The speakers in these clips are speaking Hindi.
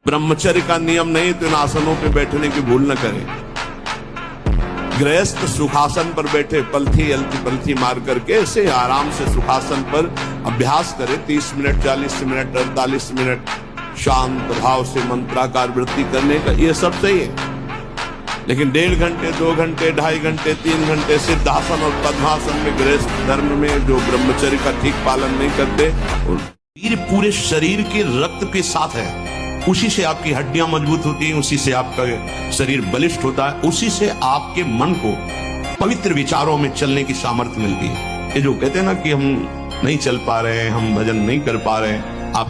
ब्रह्मचर्य का नियम नहीं तो इन आसनों पे बैठने की भूल न करें। गृहस्थ सुखासन पर बैठे पलथी अलती पलथी मार करके ऐसे आराम से सुखासन पर अभ्यास करें। 30 मिनट, 40 मिनट, 48 मिनट शांत भाव से मंत्राकार वृत्ति करने का, ये सब सही है। लेकिन 1.5 घंटे, 2 घंटे, 2.5 घंटे, 3 घंटे सिद्धासन और पद्मासन में गृहस्थ धर्म में जो ब्रह्मचर्य का ठीक पालन नहीं करते, वीर पूरे शरीर के रक्त के साथ है। उसी से आपकी हड्डियां मजबूत होती हैं, उसी से आपका शरीर बलिष्ठ होता है, उसी से आपके मन को पवित्र विचारों में चलने की सामर्थ्य मिलती है। ये जो कहते हैं ना कि हम नहीं चल पा रहे हैं, हम भजन नहीं कर पा रहे हैं, आप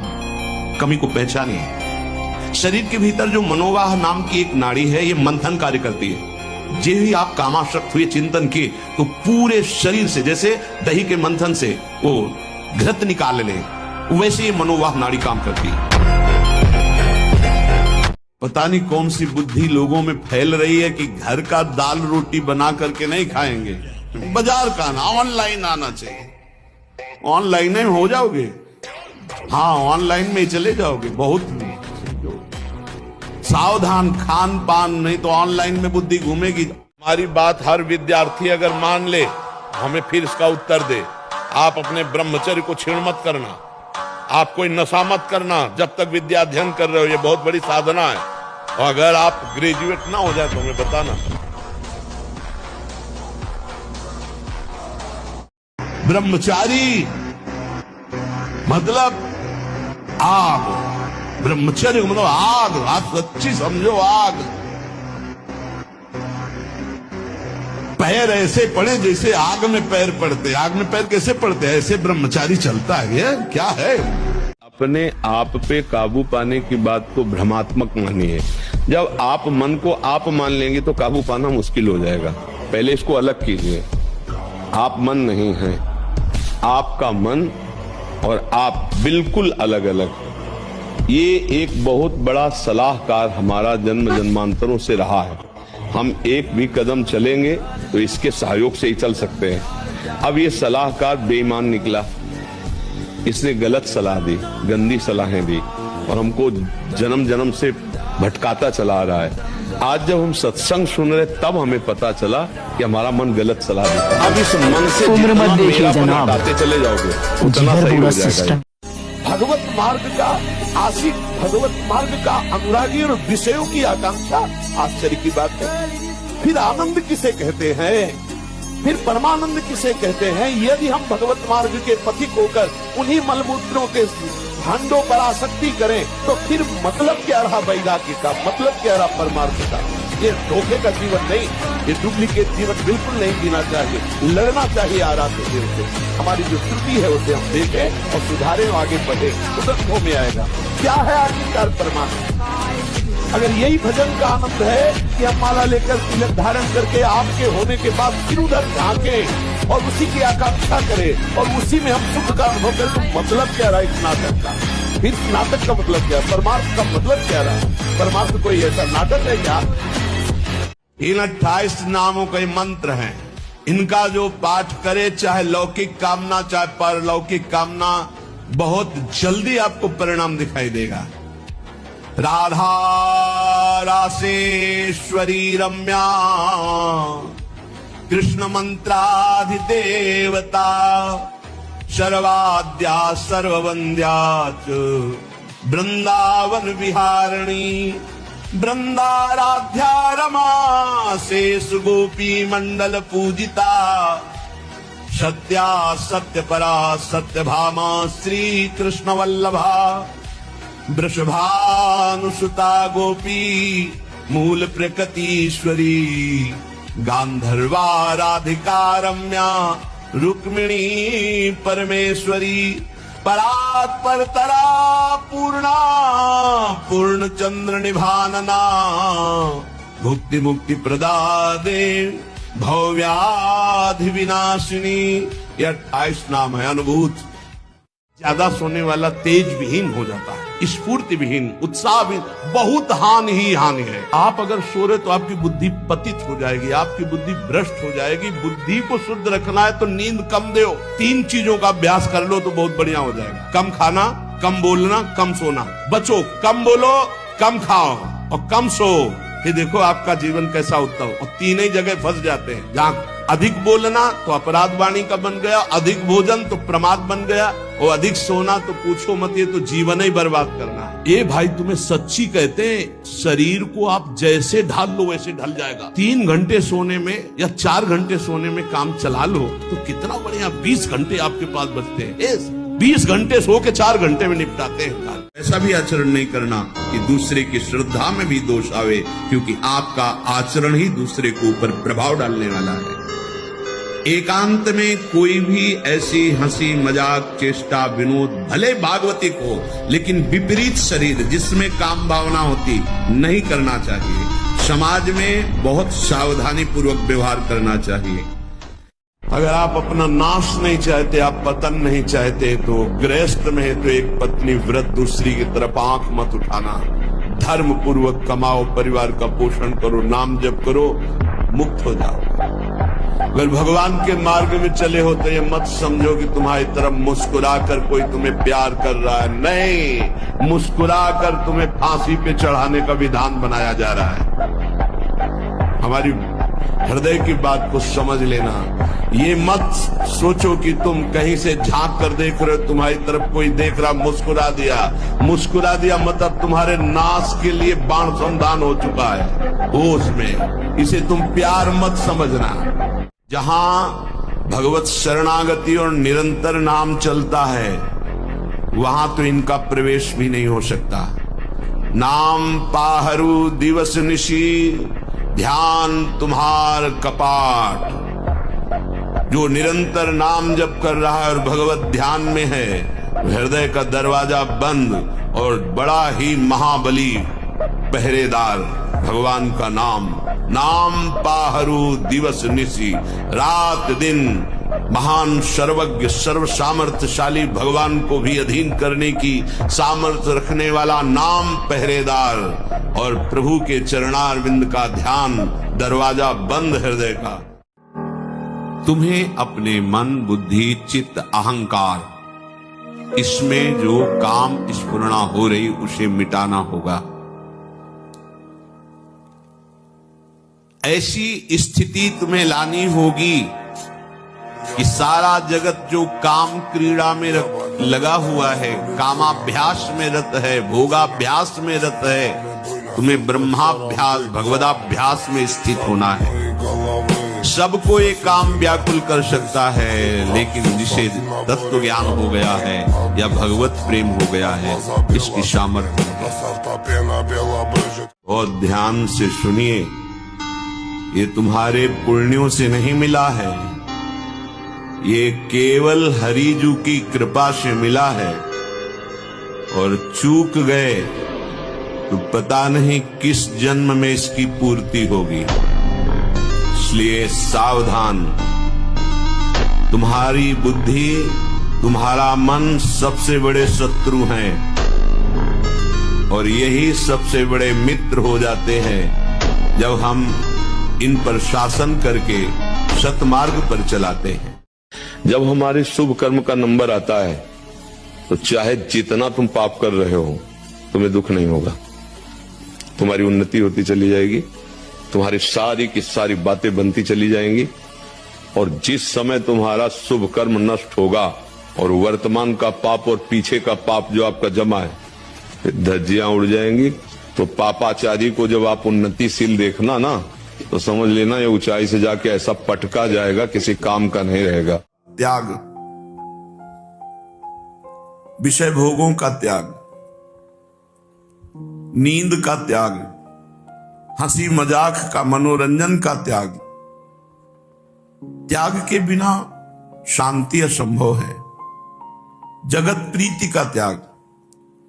कमी को पहचानिए। शरीर के भीतर जो मनोवाह नाम की एक नाड़ी है, ये मंथन कार्य करती है। जे ही आप कामाशक्त हुए चिंतन किए तो पूरे शरीर से जैसे दही के मंथन से वो घृत निकाल ले, वैसे ये मनोवाह नाड़ी काम करती है। पता नहीं कौन सी बुद्धि लोगों में फैल रही है कि घर का दाल रोटी बना करके नहीं खाएंगे, बाजार का ना, ऑनलाइन आना चाहिए। ऑनलाइन में हो जाओगे, हाँ ऑनलाइन में ही चले जाओगे। बहुत सावधान, खान पान नहीं तो ऑनलाइन में बुद्धि घूमेगी। हमारी बात हर विद्यार्थी अगर मान ले, हमें फिर इसका उत्तर दे। आप अपने ब्रह्मचर्य को छीण मत करना, आप कोई नशा मत करना जब तक विद्या अध्ययन कर रहे हो, ये बहुत बड़ी साधना है। और अगर आप ग्रेजुएट ना हो जाए तो हमें बताना। ब्रह्मचारी मतलब आग, ब्रह्मचर्य मतलब आग, आप सच्ची समझो आग। पैर ऐसे पड़े जैसे आग में पैर पड़ते। आग में पैर कैसे पड़ते हैं? ऐसे ब्रह्मचारी चलता है। ये क्या है? अपने आप पे काबू पाने की बात को भ्रमात्मक मानिए। जब आप मन को आप मान लेंगे तो काबू पाना मुश्किल हो जाएगा। पहले इसको अलग कीजिए। आप मन नहीं है, आपका मन और आप बिल्कुल अलग अलग। ये एक बहुत बड़ा सलाहकार हमारा जन्म जन्मांतरों से रहा है। हम एक भी कदम चलेंगे तो इसके सहयोग से ही चल सकते हैं। अब ये सलाहकार बेईमान निकला, इसने गलत सलाह दी, गंदी सलाहें दी और हमको जन्म जन्म से भटकाता चला आ रहा है। आज जब हम सत्संग सुन रहे तब हमें पता चला कि हमारा मन गलत सलाह देता है। अब इस मन से जितना मेरा मन हटाते चले जाओगे उतना सही हो जाएगा। भगवत मार्ग का आशिक, भगवत मार्ग का अनुरागी और विषयों की आकांक्षा आश्चर्य की बात है। फिर आनंद किसे कहते हैं? फिर परमानंद किसे कहते हैं? यदि हम भगवत मार्ग के पथिक होकर उन्हीं मलमूत्रों के भांडों पर आसक्ति करें तो फिर मतलब क्या रहा वैराग्य का, मतलब क्या रहा परमार्थ का? ये धोखे का जीवन नहीं, ये डुप्लीकेट जीवन बिल्कुल नहीं जीना चाहिए। लड़ना चाहिए आराध्य देव से। हमारी जो त्रुटि है उसे हम देखें और सुधारें और आगे बढ़े, तुरंत हो में आएगा। क्या है आखिरकार परमात्मा? अगर यही भजन का आनंद है कि हम माला लेकर तिलक धारण करके आपके होने के बाद फिर उधर झांकें और उसी की आकांक्षा करें और उसी में हम सुख का अनुभव करें, तो मतलब क्या रहा इस नाटक का? फिर नाटक का मतलब क्या? परमार्थ का मतलब क्या रहा? परमार्थ कोई ऐसा नाटक है क्या? इन 28 नामों के मंत्र हैं। इनका जो पाठ करे, चाहे लौकिक कामना चाहे परलौकिक कामना, बहुत जल्दी आपको परिणाम दिखाई देगा। राधा रासेश्वरी रम्या, कृष्ण मंत्राधिदेवता, सर्वाद्या सर्ववंद्याच, वृंदावन विहारिणी, वृंदाराध्या रमा, शेष गोपी मंडल पूजिता, सत्या सत्यपरा सत्यभामा, श्री कृष्ण वल्लभा, वृषभानुसुता गोपी, मूल प्रकृतीश्वरी, गांधर्वा राधिका रम्या, रुक्मिणी परमेश्वरी, परात् परतरा पूर्णा, पूर्ण चंद्र निभानना, भुक्ति मुक्ति प्रदादे, भव्याधि विनाशिनी। यह 28 नाम है। अनुभूत ज्यादा सोने वाला तेज विहीन हो जाता है, स्फूर्ति विहीन, उत्साह विहीन, बहुत हानि ही हानि है। आप अगर सो रहे तो आपकी बुद्धि पतित हो जाएगी, आपकी बुद्धि भ्रष्ट हो जाएगी। बुद्धि को शुद्ध रखना है तो नींद कम दो। 3 चीजों का अभ्यास कर लो तो बहुत बढ़िया हो जाएगा। कम खाना, कम बोलना, कम सोना। बचो, कम बोलो, कम खाओ और कम सो, फिर देखो आपका जीवन कैसा उत्तम। और तीन ही जगह फंस जाते हैं, जहाँ अधिक बोलना तो अपराध वाणी का बन गया, अधिक भोजन तो प्रमाद बन गया, और अधिक सोना तो पूछो मत, ये तो जीवन ही बर्बाद करना है। ये भाई तुम्हें सच्ची कहते हैं, शरीर को आप जैसे ढाल लो वैसे ढल जाएगा। 3 घंटे सोने में या 4 घंटे सोने में काम चला लो तो कितना बढ़िया 20 घंटे आपके पास बचते हैं। 20 घंटे सो के 4 घंटे में निपटाते हैं। ऐसा भी आचरण नहीं करना कि दूसरे की श्रद्धा में भी दोष आवे, क्योंकि आपका आचरण ही दूसरे के ऊपर प्रभाव डालने वाला है। एकांत में कोई भी ऐसी हंसी मजाक चेष्टा विनोद, भले भागवतिक हो, लेकिन विपरीत शरीर जिसमें काम भावना होती, नहीं करना चाहिए। समाज में बहुत सावधानी पूर्वक व्यवहार करना चाहिए। अगर आप अपना नाश नहीं चाहते, आप पतन नहीं चाहते, तो गृहस्थ में है तो एक पत्नी व्रत, दूसरी की तरफ आंख मत उठाना। धर्म पूर्वक कमाओ, परिवार का पोषण करो, नाम जप करो, मुक्त हो जाओ। अगर भगवान के मार्ग में चले हो तो ये मत समझो कि तुम्हारी तरफ मुस्कुरा कर कोई तुम्हें प्यार कर रहा है। नहीं, मुस्कुरा कर तुम्हें फांसी पे चढ़ाने का विधान बनाया जा रहा है। हमारी हृदय की बात को समझ लेना। ये मत सोचो कि तुम कहीं से झांक कर देख रहे हो, तुम्हारी तरफ कोई देख रहा, मुस्कुरा दिया मतलब तुम्हारे नाश के लिए बाण संधान हो चुका है होश में। इसे तुम प्यार मत समझना। जहां भगवत शरणागति और निरंतर नाम चलता है, वहां तो इनका प्रवेश भी नहीं हो सकता। नाम पाहरू दिवस निशी, ध्यान तुम्हार कपाट। जो निरंतर नाम जप कर रहा है और भगवत ध्यान में है, हृदय का दरवाजा बंद, और बड़ा ही महाबली पहरेदार भगवान का नाम। नाम पाहरू दिवस निशी, रात दिन महान सर्वज्ञ सर्व सामर्थ्यशाली भगवान को भी अधीन करने की सामर्थ्य रखने वाला नाम पहरेदार, और प्रभु के चरणारविंद का ध्यान, दरवाजा बंद हृदय का। तुम्हें अपने मन बुद्धि चित्त अहंकार, इसमें जो काम स्फुरणा हो रही उसे मिटाना होगा। ऐसी स्थिति तुम्हें लानी होगी कि सारा जगत जो काम क्रीड़ा में लगा हुआ है, कामाभ्यास में रत है, भोगाभ्यास में रत है, तुम्हें ब्रह्माभ्यास भगवदाभ्यास में स्थित होना है। सबको ये काम व्याकुल कर सकता है, लेकिन जिसे तत्व ज्ञान हो गया है या भगवत प्रेम हो गया है, इसकी सामर्थ्य है। और ध्यान से सुनिए, ये तुम्हारे पुण्यों से नहीं मिला है, ये केवल हरिजू की कृपा से मिला है। और चूक गए तो पता नहीं किस जन्म में इसकी पूर्ति होगी। इसलिए सावधान। तुम्हारी बुद्धि, तुम्हारा मन सबसे बड़े शत्रु हैं, और यही सबसे बड़े मित्र हो जाते हैं जब हम इन पर शासन करके सतमार्ग पर चलाते हैं। जब हमारे शुभ कर्म का नंबर आता है तो चाहे जितना तुम पाप कर रहे हो, तुम्हें दुख नहीं होगा। तुम्हारी उन्नति होती चली जाएगी, तुम्हारी सारी की सारी बातें बनती चली जाएंगी। और जिस समय तुम्हारा शुभ कर्म नष्ट होगा और वर्तमान का पाप और पीछे का पाप जो आपका जमा है, धज्जियां उड़ जाएंगी। तो पापाचारी को जब आप उन्नतिशील देखना ना, तो समझ लेना ये ऊंचाई से जाके ऐसा पटका जाएगा, किसी काम का नहीं रहेगा। त्याग, विषय भोगों का त्याग, नींद का त्याग, हंसी मजाक का, मनोरंजन का त्याग। त्याग के बिना शांति असंभव है। जगत प्रीति का त्याग,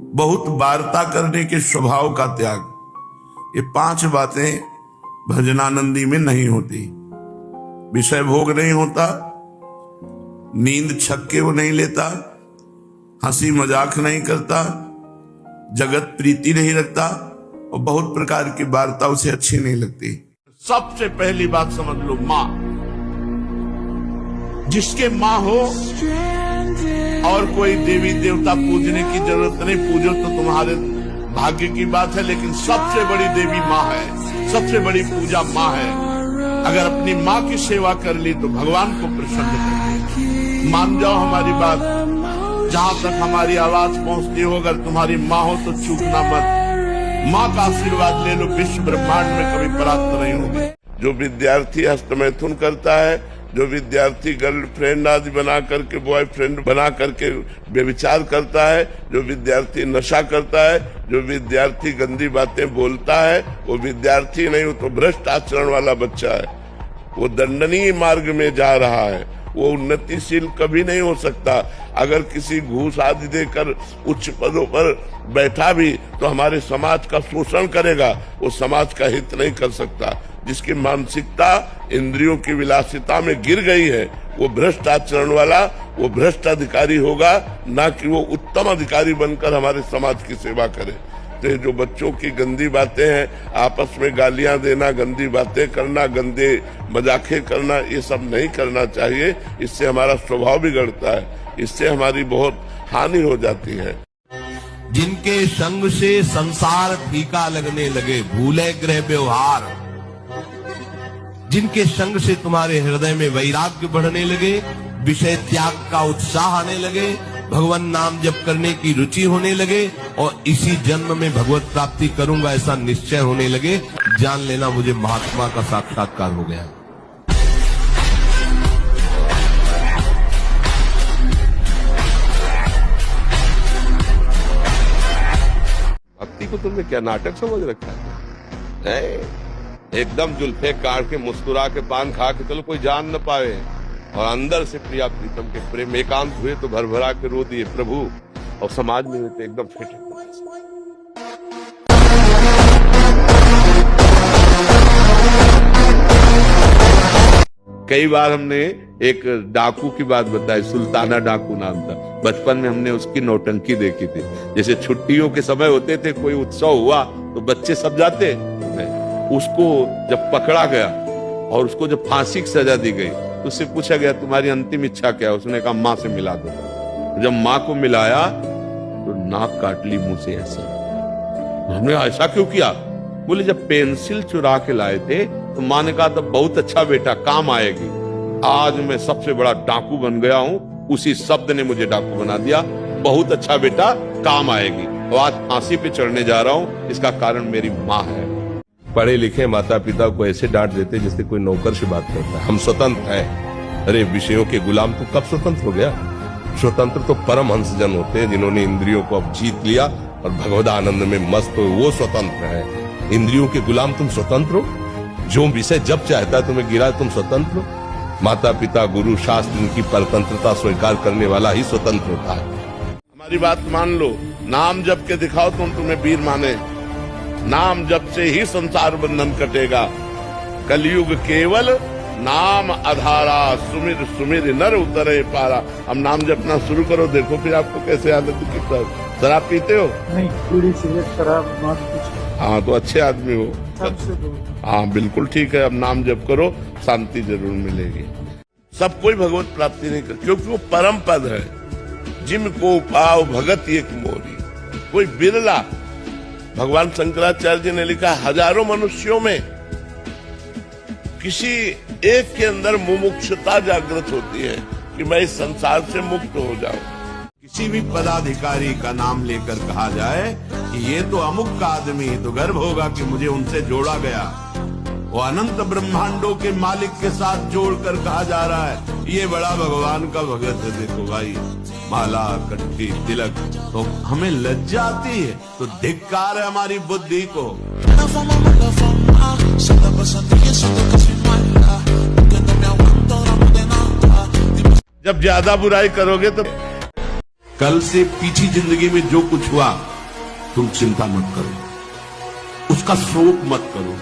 बहुत वार्ता करने के स्वभाव का त्याग। ये 5 बातें भजनानंदी में नहीं होती। विषय भोग नहीं होता, नींद छक्के वो नहीं लेता, हंसी मजाक नहीं करता, जगत प्रीति नहीं रखता, और बहुत प्रकार की वार्ता उसे अच्छी नहीं लगती। सबसे पहली बात समझ लो, माँ। जिसके माँ हो और कोई देवी देवता पूजने की जरूरत नहीं, पूजो तो तुम्हारे भाग्य की बात है, लेकिन सबसे बड़ी देवी माँ है, सबसे बड़ी पूजा माँ है। अगर अपनी माँ की सेवा कर ली तो भगवान को प्रसन्न कर। मान जाओ हमारी बात, जहां तक हमारी आवाज पहुंचती हो, अगर तुम्हारी माँ हो तो चूकना मत। माँ का आशीर्वाद ले लो, विश्व ब्रह्मांड में कभी परास्त नहीं होगी। जो विद्यार्थी हस्तमैथुन करता है, जो विद्यार्थी गर्लफ्रेंड आदि बना करके, बॉयफ्रेंड बना करके व्यभिचार करता है, जो विद्यार्थी नशा करता है, जो विद्यार्थी गंदी बातें बोलता है, वो विद्यार्थी नहीं, वो तो भ्रष्ट आचरण वाला बच्चा है। वो दंडनीय मार्ग में जा रहा है, वो उन्नतिशील कभी नहीं हो सकता। अगर किसी घूस आदि देकर उच्च पदों पर बैठा भी तो हमारे समाज का शोषण करेगा, वो समाज का हित नहीं कर सकता। जिसकी मानसिकता इंद्रियों की विलासिता में गिर गई है, वो भ्रष्ट आचरण वाला, वो भ्रष्ट अधिकारी होगा, ना कि वो उत्तम अधिकारी बनकर हमारे समाज की सेवा करे। तो ये जो बच्चों की गंदी बातें हैं, आपस में गालियां देना, गंदी बातें करना, गंदे मजाके करना, ये सब नहीं करना चाहिए। इससे हमारा स्वभाव बिगड़ता है, इससे हमारी बहुत हानि हो जाती है। जिनके संग से संसार फीका लगने लगे, भूले गृह व्यवहार, जिनके संग से तुम्हारे हृदय में वैराग्य बढ़ने लगे, विषय त्याग का उत्साह आने लगे, भगवान नाम जप करने की रुचि होने लगे और इसी जन्म में भगवत प्राप्ति करूंगा ऐसा निश्चय होने लगे, जान लेना मुझे महात्मा का साक्षात्कार हो गया। भक्ति को तुमने क्या नाटक समझ रखा है? एकदम जुल्फे काट के मुस्कुरा के पान खा के चलो, कोई जान न पावे, और अंदर से प्रिया प्रीतम के प्रेम एकांत हुए तो भर भरा के रो दिए प्रभु, और समाज में तो एकदम फिट। कई बार हमने एक डाकू की बात बताई, सुल्ताना डाकू नाम था। बचपन में हमने उसकी नौटंकी देखी थी। जैसे छुट्टियों के समय होते थे, कोई उत्सव हुआ तो बच्चे सब जाते, उसको जब पकड़ा गया और उसको जब फांसी की सजा दी गई तो उससे पूछा गया तुम्हारी अंतिम इच्छा क्या है? उसने कहा माँ से मिला दो। जब माँ को मिलाया तो नाक काट ली मुंह से ऐसे। हमने ऐसा क्यों किया? बोले जब पेंसिल चुरा के लाए थे तो माँ ने कहा तब बहुत अच्छा बेटा, काम आएगी। आज मैं सबसे बड़ा डाकू बन गया हूँ, उसी शब्द ने मुझे डाकू बना दिया। बहुत अच्छा बेटा, काम आएगी। और आज फांसी पे चढ़ने जा रहा हूँ, इसका कारण मेरी माँ है। पढ़े लिखे माता पिता को ऐसे डांट देते जैसे कोई नौकर से बात करता है। हम स्वतंत्र हैं। अरे विषयों के गुलाम तो कब स्वतंत्र हो गया? स्वतंत्र तो परम हंसजन होते हैं, जिन्होंने इंद्रियों को अब जीत लिया और भगवद आनंद में मस्त हो, वो स्वतंत्र है। इंद्रियों के गुलाम तुम स्वतंत्र हो? जो विषय जब चाहता है तुम्हें गिरा, तुम स्वतंत्र हो? माता पिता, गुरु, शास्त्र, इनकी परतंत्रता स्वीकार करने वाला ही स्वतंत्र होता है। हमारी बात मान लो, नाम जप के दिखाओ तुम, तुम्हें वीर माने। नाम जप से ही संसार बंधन कटेगा। कलयुग केवल नाम आधारा, सुमिर सुमिर नर उतरे पारा। हम नाम जपना शुरू करो, देखो फिर आपको कैसे आदत की। शराब पीते हो? नहीं, बीड़ी सिगरेट शराब मत कुछ। हाँ तो अच्छे आदमी हो। हाँ बिल्कुल ठीक है। अब नाम जप करो, शांति जरूर मिलेगी। सब कोई भगवत प्राप्ति नहीं कर, क्योंकि वो परम पद है। जिनको पाओ भगत एक मोरी, कोई बिरला। भगवान शंकराचार्य जी ने लिखा, हजारों मनुष्यों में किसी एक के अंदर मुमुक्षुता जागृत होती है कि मैं इस संसार से मुक्त हो जाऊं। किसी भी पदाधिकारी का नाम लेकर कहा जाए कि ये तो अमुक का आदमी, तो गर्व होगा कि मुझे उनसे जोड़ा गया। वो अनंत ब्रह्मांडों के मालिक के साथ जोड़कर कहा जा रहा है ये बड़ा भगवान का भगत है। देखो भाई, माला, कंठी, तिलक, तो हमें लज्जा आती है, तो धिक्कार है हमारी बुद्धि को। जब ज्यादा बुराई करोगे तो कल से पीछी जिंदगी में जो कुछ हुआ तुम चिंता मत करो, उसका शोक मत करो।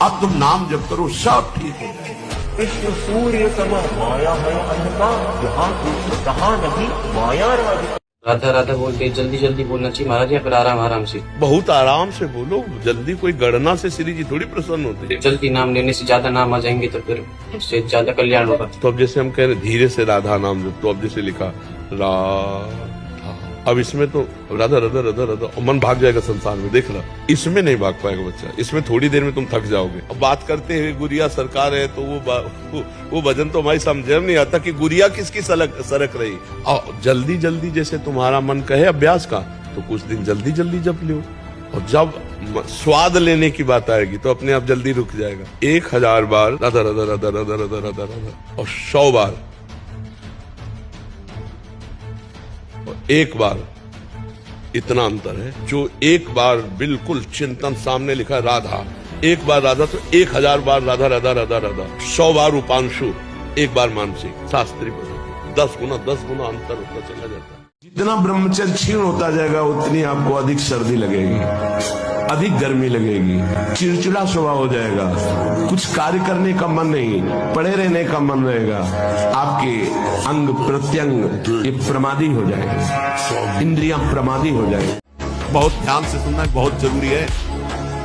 अब तुम नाम जप करो, सब ठीक हो जाएगा। कृष्ण सूर्य सम माया है अंधकार, जहाँ कुछ कहा नहीं माया राधिका। राधा राधा बोलते जल्दी जल्दी बोलना चाहिए महाराज, या फिर आराम आराम से? बहुत आराम से बोलो, जल्दी। कोई गणना से श्री जी थोड़ी प्रसन्न होते हैं। जल्दी नाम लेने से ज्यादा नाम आ जाएंगे तो फिर उससे ज्यादा कल्याण होगा। तो अब जैसे हम कह रहे धीरे से राधा नाम, तो अब जैसे लिखा राधा, अब इसमें तो राधा राधा राधा राधा और मन भाग जाएगा संसार में, देख रहा। इसमें नहीं भाग पाएगा बच्चा, इसमें थोड़ी देर में तुम थक जाओगे। अब बात करते हुए गुड़िया सरकार है तो वो भजन तो हमारी समझ में नहीं आता कि गुड़िया किसकी सरक रही। और जल्दी जल्दी जैसे तुम्हारा मन कहे अभ्यास का, तो कुछ दिन जल्दी जल्दी जप लो, और जब स्वाद लेने की बात आएगी तो अपने आप जल्दी रुक जाएगा। 1000 बार राधा राधा राधा राधा राधा राधा राधा और 100 बार और 1 बार, इतना अंतर है। जो 1 बार बिल्कुल चिंतन सामने लिखा है राधा, 1 बार राधा तो 1000 बार राधा राधा राधा राधा, 100 बार उपांशु, 1 बार मानसिक। शास्त्री 10 गुना अंतर होता चला जाता है। जितना ब्रह्मचर्य क्षीण होता जाएगा उतनी आपको अधिक सर्दी लगेगी, अधिक गर्मी लगेगी, चिड़चिड़ा स्वभाव हो जाएगा, कुछ कार्य करने का मन नहीं, पड़े रहने का मन रहेगा, आपके अंग प्रत्यंग ये प्रमादी हो जाएंगे, इंद्रियां प्रमादी हो जाएंगी। बहुत ध्यान से सुनना बहुत जरूरी है।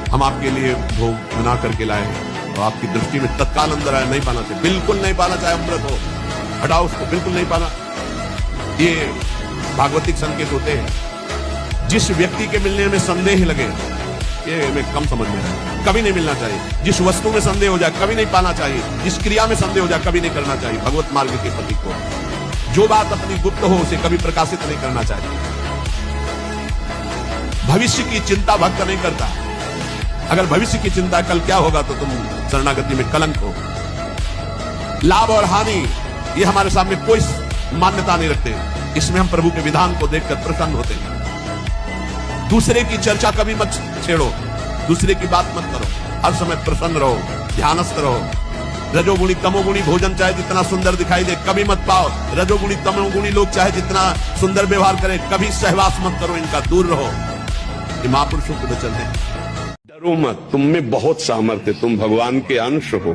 हम आपके लिए भोग बना करके लाए और आपकी दृष्टि में तत्काल अंदर आया, नहीं पाना चाहिए, बिल्कुल नहीं पाना, चाहे अमृत हो, हटाओ उसको, बिल्कुल नहीं पाना। ये भागवतिक संकेत होते हैं। जिस व्यक्ति के मिलने में संदेह लगे, ये मैं कम समझ में है, कभी नहीं मिलना चाहिए। जिस वस्तु में संदेह हो जाए कभी नहीं पाना चाहिए। जिस क्रिया में संदेह हो जाए कभी नहीं करना चाहिए। भगवत मार्ग के प्रतीक को जो बात अपनी गुप्त हो उसे कभी प्रकाशित नहीं करना चाहिए। भविष्य की चिंता भक्त नहीं करता। अगर भविष्य की चिंता कल क्या होगा तो तुम शरणागति में कलंक हो। लाभ और हानि ये हमारे सामने कोई मान्यता नहीं रखते। इसमें हम प्रभु के विधान को देखकर प्रसन्न होते हैं। दूसरे की चर्चा कभी मत छेड़ो, दूसरे की बात मत करो, हर समय प्रसन्न रहो, ध्यानस्थ रहो। रजोगुणी तमोगुणी भोजन चाहे जितना सुंदर दिखाई दे कभी मत पाओ। रजोगुणी तमोगुणी लोग चाहे जितना सुंदर व्यवहार करें कभी सहवास मत करो, इनका दूर रहो। ये महापुरुषों के वचन है। डरो मत, तुम में बहुत सामर्थ्य, तुम भगवान के अंश हो,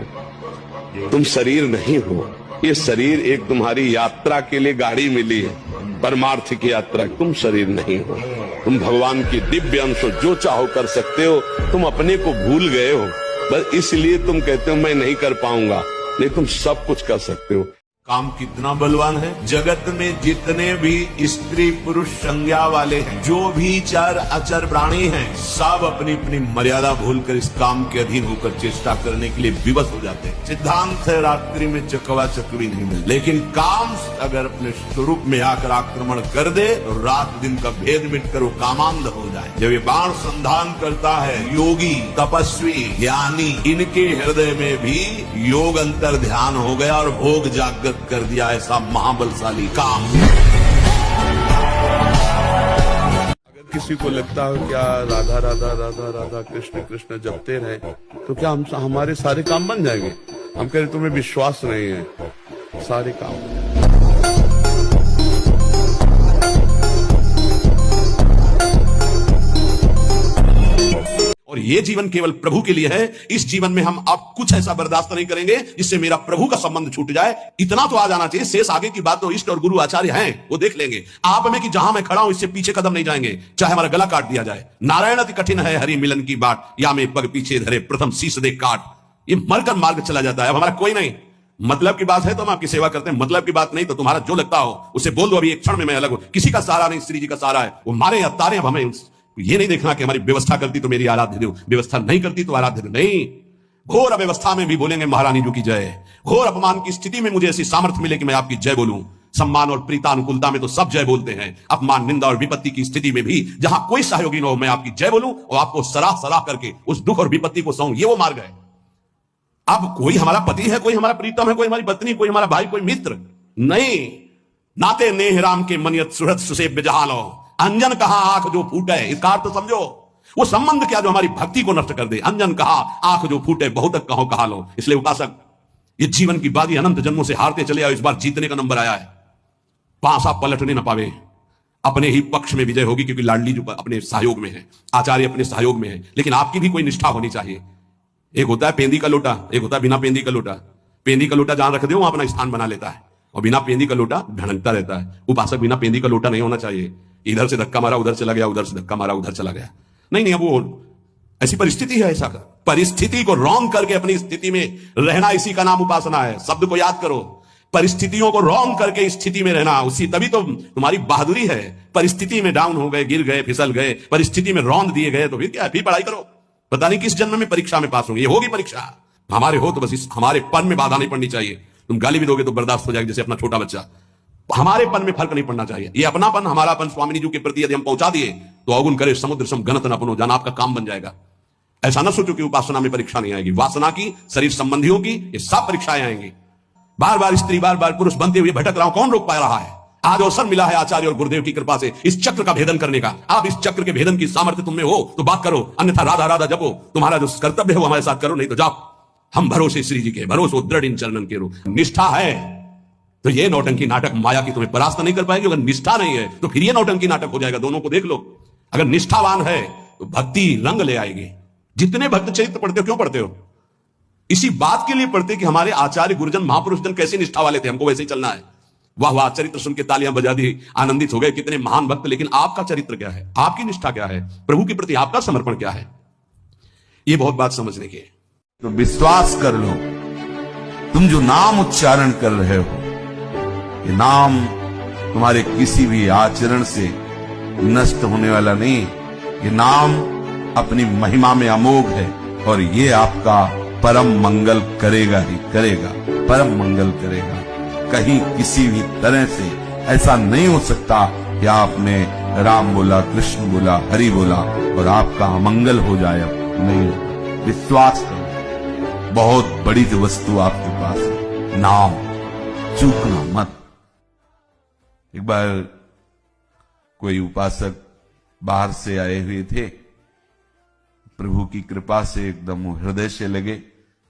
तुम शरीर नहीं हो। ये शरीर एक तुम्हारी यात्रा के लिए गाड़ी मिली है, परमार्थ की यात्रा। तुम शरीर नहीं हो, तुम भगवान की दिव्य अंश हो, जो चाहो कर सकते हो। तुम अपने को भूल गए हो, बस इसलिए तुम कहते हो मैं नहीं कर पाऊंगा, नहीं तुम सब कुछ कर सकते हो। काम कितना बलवान है। जगत में जितने भी स्त्री पुरुष संज्ञा वाले हैं, जो भी चर अचर प्राणी हैं, सब अपनी अपनी मर्यादा भूलकर इस काम के अधीन होकर चेष्टा करने के लिए विवश हो जाते हैं। सिद्धांत है रात्रि में चकवा चकवी नहीं मिलती, लेकिन काम अगर अपने स्वरूप में आकर आक्रमण कर दे तो रात दिन का भेद मिटकर वो कामांध हो जाए। जब ये बाण संधान करता है, योगी तपस्वी ज्ञानी, इनके हृदय में भी योग अंतर ध्यान हो गया और भोग जागृत कर दिया ऐसा महाबलशाली काम। अगर किसी को लगता हो क्या राधा राधा राधा राधा कृष्ण कृष्ण जपते रहे तो क्या हमारे सारे काम बन जाएंगे? हम कह रहे तुम्हें विश्वास नहीं है, सारे काम। और ये जीवन केवल प्रभु के लिए है। इस जीवन में हम अब कुछ ऐसा बर्दाश्त नहीं करेंगे जिससे मेरा प्रभु का संबंध छूट जाए। इतना तो आ जाना चाहिए, शेष आगे की बात तो इष्ट और गुरु आचार्य हैं, वो देख लेंगे। आप में कि जहां मैं खड़ा हूं इससे पीछे कदम नहीं जाएंगे, चाहे हमारा गला काट दिया जाए। नारायण अति कठिन है हरि मिलन की बाट, या मैं पग पीछे धरे प्रथम शीश दे काट। ये मरकर मार्ग चला जाता है। अब हमारा कोई नहीं। मतलब की बात है तो हम आपकी सेवा करते हैं, मतलब की बात नहीं तो तुम्हारा जो लगता हो उसे बोल दो, अभी एक क्षण में मैं अलग हूं। किसी का सहारा नहीं, श्री जी का सहारा है। वो मारे या तारे, अब हमें ये नहीं देखना कि हमारी व्यवस्था करती तो मेरी आराध्य देव, व्यवस्था नहीं करती तो आराध्य देव नहीं। घोर अव्यवस्था में भी बोलेंगे महारानी जी की जय। घोर अपमान की स्थिति में मुझे ऐसी सामर्थ्य मिले कि मैं आपकी जय बोलूं। सम्मान और प्रीतानुकूलता में तो सब जय बोलते हैं। अपमान निंदा और विपत्ति की स्थिति में भी जहां कोई सहयोगी न हो, मैं आपकी जय बोलूं और आपको सराह करके उस दुख और विपत्ति को सहूं। ये वो मार्ग है। अब कोई हमारा पति है, कोई हमारा प्रीतम है, कोई हमारी पत्नी, कोई हमारा भाई, कोई मित्र नहीं। नाते नेह राम के मनियत सुहृद सुसेव्य जहालो, अंजन कहा आंख जो फूटे, इसका अर्थ तो समझो। वो संबंध क्या जो हमारी भक्ति को नष्ट कर दे। अंजन कहा आंख जो फूटे, बहुत कहो कहा लो। इसलिए उपासक ये जीवन की बाजी अनंत जन्मों से हारते चले आओ, इस बार जीतने का नंबर आया है। पांसा पलटने न पावे, अपने ही पक्ष में विजय होगी, क्योंकि लाडली जो अपने सहयोग में है, आचार्य अपने सहयोग में है। लेकिन आपकी भी कोई निष्ठा होनी चाहिए। एक होता है पेंदी का लोटा, एक होता है बिना पेंदी का लोटा। पेंदी का लोटा जहां रख दो वहां अपना स्थान बना लेता है, और बिना पेंदी का लोटा ढड़कता रहता है। उपासक बिना पेंदी का लोटा नहीं होना चाहिए। इधर से धक्का मारा उधर चला गया, उधर से धक्का मारा उधर चला गया। नहीं, अब वो ऐसी परिस्थिति है। ऐसा परिस्थिति को रॉन्ग करके अपनी स्थिति में रहना, इसी का नाम उपासना है। शब्द को याद करो। परिस्थितियों को रॉन्ग करके स्थिति में रहना, उसी तभी तो तुम्हारी बहादुरी है। परिस्थिति में डाउन हो गए, गिर गए, फिसल गए, परिस्थिति में रौंद दिए गए, तो फिर क्या, फिर पढ़ाई करो। पता नहीं किस जन्म में परीक्षा में पास होंगे, ये होगी परीक्षा। हमारे हो तो बस इस हमारे पन में बाधा नहीं पड़नी चाहिए। तुम गाली भी दोगे तो बर्दाश्त हो जाएगी, जैसे अपना छोटा बच्चा। हमारे पन में फर्क नहीं पड़ना चाहिए। ये अपनापन, हमारापन स्वामिनी जी के प्रति यदि हम पहुंचा दिए तो अवगुण करे समुद्र सम गणत न अपनो, जाना आपका काम बन जाएगा। ऐसा ना सोचो कि उपासना में परीक्षा नहीं आएगी। वासना की, शरीर संबंधियों की, ये सब परीक्षाएं आएंगी। बार बार स्त्री, बार बार पुरुष बनते हुए भटक रहा हूं, कौन रोक पा रहा है? आज अवसर मिला है आचार्य और गुरुदेव की कृपा से इस चक्र का भेदन करने का। आप इस चक्र के भेदन की सामर्थ्य तुम में हो तो बात करो, अन्यथा राधा राधा जपो। तुम्हारा जो कर्तव्य है वो हमारे साथ करो, नहीं तो जाओ। हम भरोसे श्री जी के, भरोसे दृढ़ इन चरणन के रो। निष्ठा है तो ये नौटंकी नाटक माया की तुम्हें परास्त नहीं कर पाएगी। अगर निष्ठा नहीं है तो फिर ये नौटंकी नाटक हो जाएगा। दोनों को देख लो। अगर निष्ठावान है तो भक्ति रंग ले आएगी। जितने भक्त चरित्र पढ़ते हो, क्यों पढ़ते हो? इसी बात के लिए पढ़ते कि हमारे आचार्य गुरुजन महापुरुष जन कैसे निष्ठा वाले थे, हमको वैसे ही चलना है। वाह वाह, चरित्र सुन के तालियां बजा दी, आनंदित हो गए, कितने महान भक्त। लेकिन आपका चरित्र क्या है? आपकी निष्ठा क्या है? प्रभु के प्रति आपका समर्पण क्या है? ये बहुत बात समझने की है। तो विश्वास कर लो, तुम जो नाम उच्चारण कर रहे हो, ये नाम तुम्हारे किसी भी आचरण से नष्ट होने वाला नहीं। ये नाम अपनी महिमा में अमोघ है और ये आपका परम मंगल करेगा ही करेगा, परम मंगल करेगा। कहीं किसी भी तरह से ऐसा नहीं हो सकता कि आपने राम बोला, कृष्ण बोला, हरि बोला और आपका अमंगल हो जाए। नहीं होगा। विश्वास करो, बहुत बड़ी जो वस्तु आपके पास है, नाम, चूकना मत। एक बार कोई उपासक बाहर से आए हुए थे, प्रभु की कृपा से एकदम हृदय से लगे।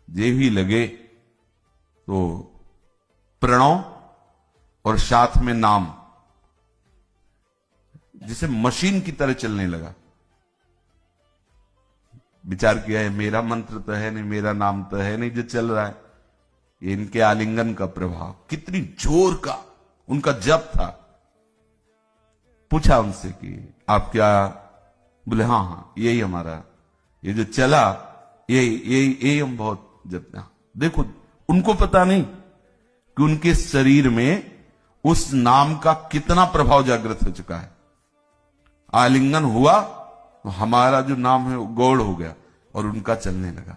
जे भी लगे तो प्रणव और साथ में नाम जिसे मशीन की तरह चलने लगा। विचार किया है, मेरा मंत्र तो है नहीं, मेरा नाम तो है नहीं जो चल रहा है, ये इनके आलिंगन का प्रभाव। कितनी जोर का उनका जप था। पूछा उनसे कि आप क्या? बोले हाँ हाँ, यही हमारा, ये जो चला यही हम बहुत जपते। देखो, उनको पता नहीं कि उनके शरीर में उस नाम का कितना प्रभाव जागृत हो चुका है। आलिंगन हुआ तो हमारा जो नाम है वो गौड़ हो गया और उनका चलने लगा।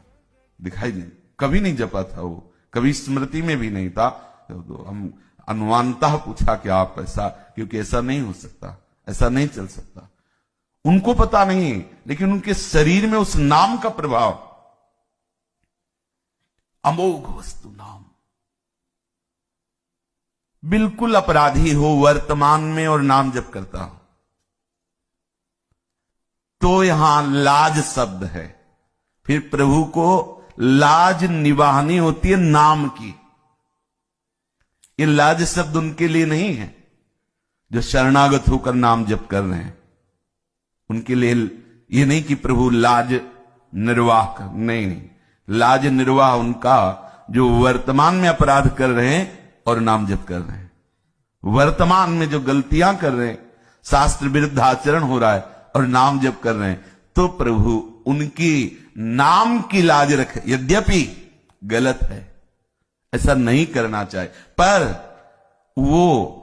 दिखाई नहीं, कभी नहीं जपा था वो, कभी स्मृति में भी नहीं था। तो हम अनुमानतः पूछा कि आप ऐसा, क्योंकि ऐसा नहीं हो सकता, ऐसा नहीं चल सकता। उनको पता नहीं, लेकिन उनके शरीर में उस नाम का प्रभाव, अमोघ वस्तु नाम। बिल्कुल अपराधी हो वर्तमान में और नाम जप करता हो तो यहां लाज शब्द है। फिर प्रभु को लाज निभानी होती है नाम की। ये लाज शब्द उनके लिए नहीं है जो शरणागत होकर नाम जप कर रहे हैं। उनके लिए ये नहीं कि प्रभु लाज निर्वाह कर, नहीं। लाज निर्वाह उनका जो वर्तमान में अपराध कर रहे हैं और नाम जप कर रहे हैं। वर्तमान में जो गलतियां कर रहे हैं, शास्त्र विरुद्ध आचरण हो रहा है और नाम जप कर रहे हैं, तो प्रभु उनकी नाम की लाज रखे। यद्यपि गलत है, ऐसा नहीं करना चाहिए, पर वो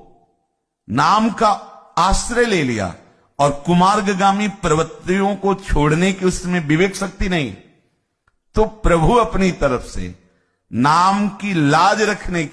नाम का आश्रय ले लिया और कुमार्गगामी प्रवृत्तियों को छोड़ने की उसमें विवेक शक्ति नहीं, तो प्रभु अपनी तरफ से नाम की लाज रखने